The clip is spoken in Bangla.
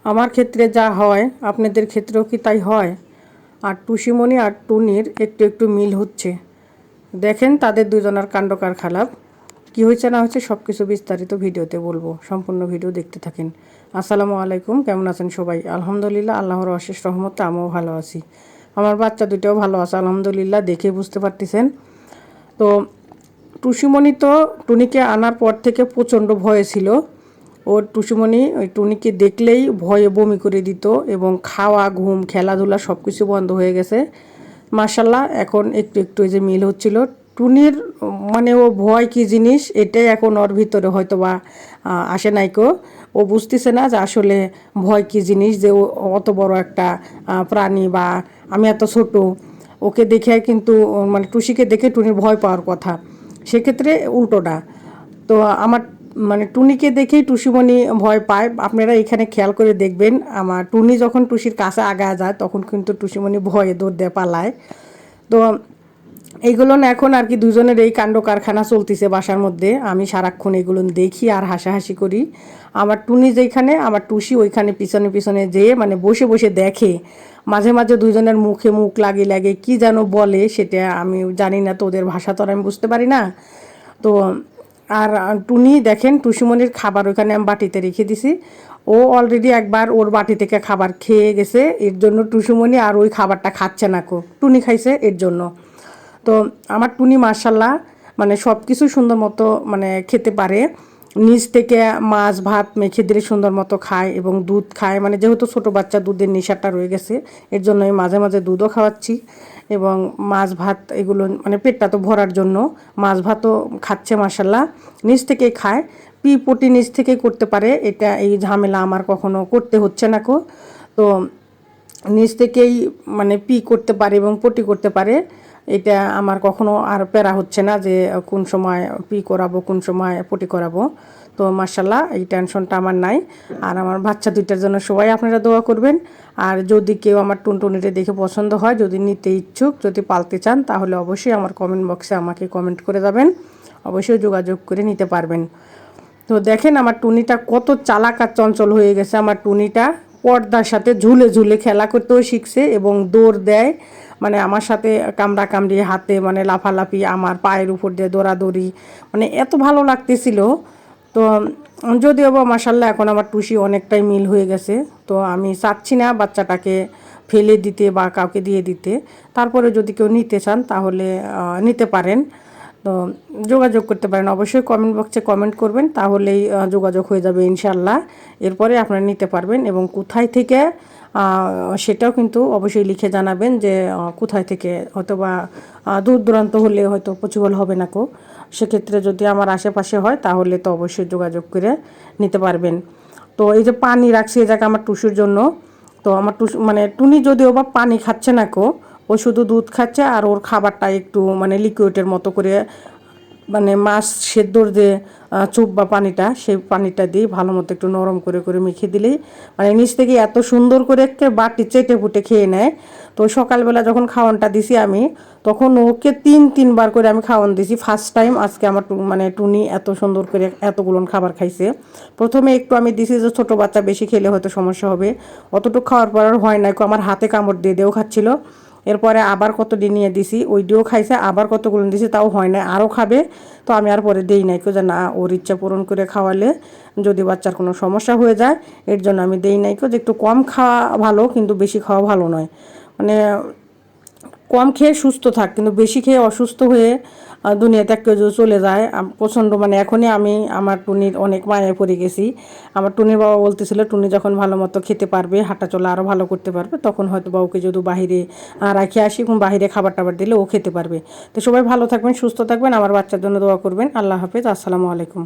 আমার ক্ষেত্রে যা হয় আপনাদের ক্ষেত্রেও কি তাই হয়? আর টুসিমণি আর টুনির একটু একটু মিল হচ্ছে। দেখেন তাদের দুজনের কাণ্ড কারখানাপ কী হয়েছে না হচ্ছে সব কিছু বিস্তারিত ভিডিওতে বলবো, সম্পূর্ণ ভিডিও দেখতে থাকেন। আসসালামু আলাইকুম, কেমন আছেন সবাই? আলহামদুলিল্লাহ, আল্লাহর অশেষ রহমতে আমিও ভালো আছি। আমার বাচ্চা দুটোও ভালো আছে আলহামদুলিল্লাহ, দেখে বুঝতে পারতেছেন। তো টুসিমণি তো টুনিকে আনার পর থেকে প্রচণ্ড ভয়ে ছিল। ওর টুসিমণি ওই টুনিকে দেখলেই ভয়ে বমি করে দিত এবং খাওয়া, ঘুম, খেলাধুলা সব কিছু বন্ধ হয়ে গেছে। মাশাল্লাহ এখন একটু একটু যে মিল হচ্ছিল। টুনির মানে ও ভয় কী জিনিস এটাই এখন ওর ভিতরে হয়তো বা আসে নাইকো। ও বুঝতেছে না যে আসলে ভয় কী জিনিস, যে ও অত বড় একটা প্রাণী বা আমি এত ছোট। ওকে দেখে কিন্তু মানে টুসিকে দেখে টুনির ভয় পাওয়ার কথা, সেক্ষেত্রে উল্টোটা। তো আমার মানে টুনিকে দেখেই টুসিমণি ভয় পায়। আপনারা এখানে খেয়াল করে দেখবেন, আমার টুনি যখন টুসির কাছে আগায় যায় তখন কিন্তু টুসিমণি ভয়ে দৌড় দিয়ে পালায়। তো এইগুলো না এখন আর কি দুজনের এই কাণ্ড কারখানা চলতেছে বাসার মধ্যে। আমি সারাক্ষণ এগুলো দেখি আর হাসাহাসি করি। আমার টুনি যেখানে, আমার টুসি ওইখানে পিছনে পিছনে যেয়ে মানে বসে বসে দেখে। মাঝে মাঝে দুজনের মুখে মুখ লাগে লাগে কি যেন বলে, সেটা আমি জানি না, তো ওদের ভাষা তো আর আমি বুঝতে পারি না। তো আর টুনি দেখেন টুসিমণির খাবার ওখানে আমি বাটিতে রেখে দিছি। ও অলরেডি একবার ওর বাটি থেকে খাবার খেয়ে গেছে, এর জন্য টুসিমণি আর ওই খাবারটা খাচ্ছে না, টুনি খাইছে এর জন্য। তো আমার টুনি মাশাল্লাহ মানে সব কিছু সুন্দর মতো মানে খেতে পারে। নিচ থেকে মাছ ভাত মেখে দিলে সুন্দর মতো খায় এবং দুধ খায়। মানে যেহেতু ছোটো বাচ্চা, দুধের নেশাটা রয়ে গেছে, এর জন্য আমি মাঝে মাঝে দুধও খাওয়াচ্ছি এবং মাছ ভাত এগুলো মানে পেটটা তো ভরার জন্য মাছ ভাতও খাচ্ছে মাশাল্লাহ, নিচ থেকেই খায়। পি পটি নিচ থেকেই করতে পারে, এটা এই ঝামেলা আমার কখনো করতে হচ্ছে না কো। তো নিচ থেকেই মানে পি করতে পারে এবং পটি করতে পারে, এটা আমার কখনো আর প্যারা হচ্ছে না যে কোন সময় পি করাবো কোন সময় পটি করাবো। তো মাশাল্লাহ এই টেনশনটা আমার নাই। আর আমার বাচ্চা দুইটার জন্য সবাই আপনারা দোয়া করবেন। আর যদি কেউ আমার টুনটুনিটা দেখে পছন্দ হয়, যদি নিতে ইচ্ছুক, যদি পালতে চান, তাহলে অবশ্যই আমার কমেন্ট বক্সে আমাকে কমেন্ট করে যাবেন, অবশ্যই যোগাযোগ করে নিতে পারবেন। তো দেখেন আমার টুনিটা কত চালাক আর চঞ্চল হয়ে গেছে। আমার টুনিটা পর্দার সাথে ঝুলে ঝুলে খেলা করতেও শিখছে এবং দৌড় দেয়, মানে আমার সাথে কামড়া কামড়ি, হাতে মানে লাফালাফি, আমার পায়ের উপর দিয়ে দৌড়াদৌড়ি, মানে এত ভালো লাগতেছিল। তো যদিও বা মাশাল্লাহ এখন আমার টুসি অনেকটাই মিল হয়ে গেছে। তো আমি চাচ্ছি না বাচ্চাটাকে ফেলে দিতে বা কাউকে দিয়ে দিতে। তারপরে যদি কেউ নিতে চান তাহলে নিতে পারেন। তো যোগাযোগ করতে পারেন, অবশ্যই কমেন্ট বক্সে কমেন্ট করবেন, তাহলেই যোগাযোগ হয়ে যাবে ইনশাল্লাহ। এরপরে আপনারা নিতে পারবেন এবং কোথায় থেকে সেটাও কিন্তু অবশ্যই লিখে জানাবেন যে কোথায় থেকে, হয়তো বা দূর দূরান্ত হলে হয়তো পসিবল হবে না সেক্ষেত্রে যদি আমার আশেপাশে হয় তাহলে তো অবশ্যই যোগাযোগ করে নিতে পারবেন। তো এই যে পানি রাখছি এই জায়গায় আমার টুসুর জন্য। তো আমার মানে টুনি যদিও বা পানি খাচ্ছে না ও শুধু দুধ খাচ্ছে আর ওর খাবারটা একটু মানে লিকুইডের মতো করে, মানে মাছ সেদ্ধর যে চুপ বা পানিটা, সেই পানিটা দিয়ে ভালো মতো একটু নরম করে করে মেখে দিলেই মানে নিচ থেকে এত সুন্দর করে একটা বাটি চেটে ফুটে খেয়ে নেয়। তো সকালবেলা যখন খাওয়ানটা দিছি আমি, তখন ওকে তিনবার করে আমি খাওয়ান দিছি। ফার্স্ট টাইম আজকে আমার মানে টুনি এত সুন্দর করে এতগুলো খাবার খাইছে। প্রথমে একটু আমি দিছি যে ছোটো বাচ্চা বেশি খেলে হয়তো সমস্যা হবে, অতটুকু খাওয়ার পর আর হয় না, আমার হাতে কামড় দিয়ে দিয়েও খাচ্ছিল। এরপরে আবার কতদিন নিয়ে দিছি, ওইটিও খাইছে, আবার কতগুলো দিছি, তাও হয় না, আরও খাবে। তো আমি আর পরে দেই নাই, যে না ওর ইচ্ছা পূরণ করে খাওয়ালে যদি বাচ্চার কোনো সমস্যা হয়ে যায়, এর জন্য আমি দেই নাই, যে একটু কম খাওয়া ভালো কিন্তু বেশি খাওয়া ভালো নয়। মানে কম খেয়ে সুস্থ থাক, কিন্তু বেশি খেয়ে অসুস্থ হয়ে দুনিয়াতে কেউ যদি চলে যায় প্রচণ্ড, মানে এখনই আমি আমার টুনির অনেক মায়ায় পড়ে গেছি। আমার টুনির বাবা বলতেছিল টুনি যখন ভালো মতো খেতে পারবে, হাঁটা চলা আরও ভালো করতে পারবে, তখন হয়তো বা ওকে যদি বাহিরে রাখে আসি এবং বাহিরে খাবার টাবার দিলে ও খেতে পারবে। তো সবাই ভালো থাকবেন, সুস্থ থাকবেন, আমার বাচ্চার জন্য দোয়া করবেন। আল্লাহ হাফেজ, আসসালামু আলাইকুম।